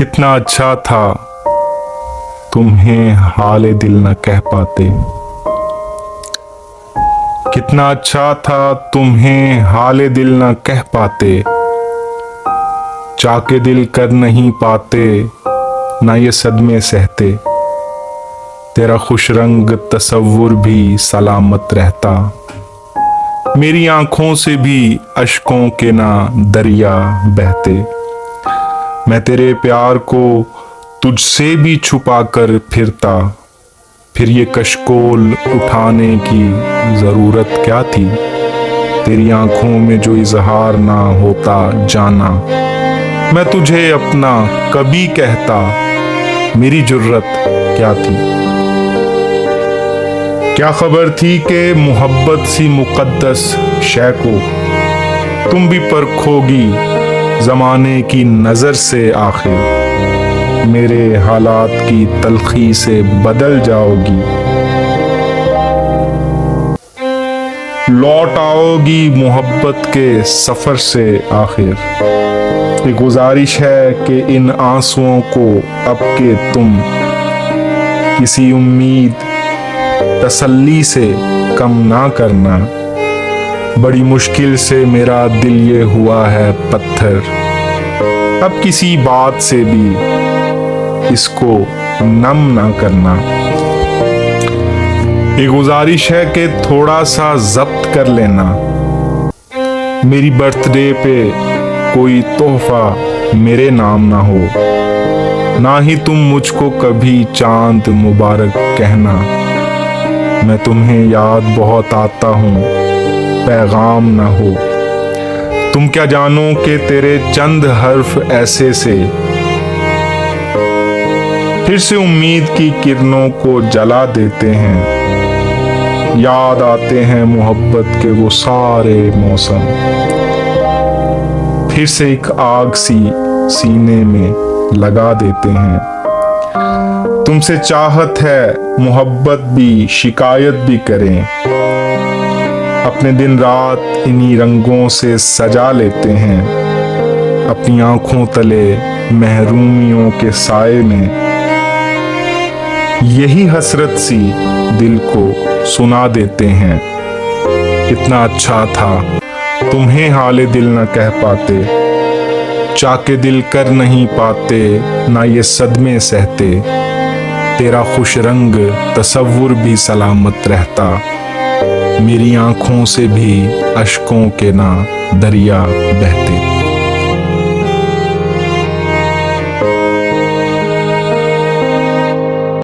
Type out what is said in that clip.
कितना अच्छा था तुम्हें हाले दिल न कह पाते। कितना अच्छा था तुम्हें हाले दिल न कह पाते। चाके दिल कर नहीं पाते ना ये सदमे सहते। तेरा खुश रंग तसव्वुर भी सलामत रहता। मेरी आंखों से भी अश्कों के ना दरिया बहते। मैं तेरे प्यार को तुझसे भी छुपा कर फिरता। फिर ये कशकोल उठाने की ज़रूरत क्या थी। तेरी आंखों में जो इजहार ना होता जाना। मैं तुझे अपना कभी कहता, मेरी जुर्रत क्या थी। क्या खबर थी कि मोहब्बत सी मुकद्दस शय को तुम भी परखोगी ज़माने की नज़र से। आखिर मेरे हालात की तलखी से बदल जाओगी। लौट आओगी मोहब्बत के सफ़र से। आखिर ये गुजारिश है कि इन आंसुओं को अब के तुम किसी उम्मीद तसल्ली से कम ना करना। बड़ी मुश्किल से मेरा दिल ये हुआ है पत्थर। अब किसी बात से भी इसको नम ना करना। ये गुजारिश है कि थोड़ा सा जब्त कर लेना। मेरी बर्थडे पे कोई तोहफा मेरे नाम ना हो। ना ही तुम मुझको कभी चांद मुबारक कहना। मैं तुम्हें याद बहुत आता हूँ, पैगाम ना हो। तुम क्या जानो कि तेरे चंद हर्फ ऐसे से फिर से उम्मीद की किरणों को जला देते हैं। याद आते हैं मोहब्बत के वो सारे मौसम। फिर से एक आग सी सीने में लगा देते हैं। तुमसे चाहत है मोहब्बत भी शिकायत भी करें। अपने दिन रात इन्हीं रंगों से सजा लेते हैं। अपनी आंखों तले महरूमियों के साए में यही हसरत सी दिल को सुना देते हैं। कितना अच्छा था तुम्हें हाले दिल न कह पाते। चाके दिल कर नहीं पाते ना ये सदमे सहते। तेरा खुश रंग तसव्वुर भी सलामत रहता। मेरी आंखों से भी अश्कों के ना दरिया बहते।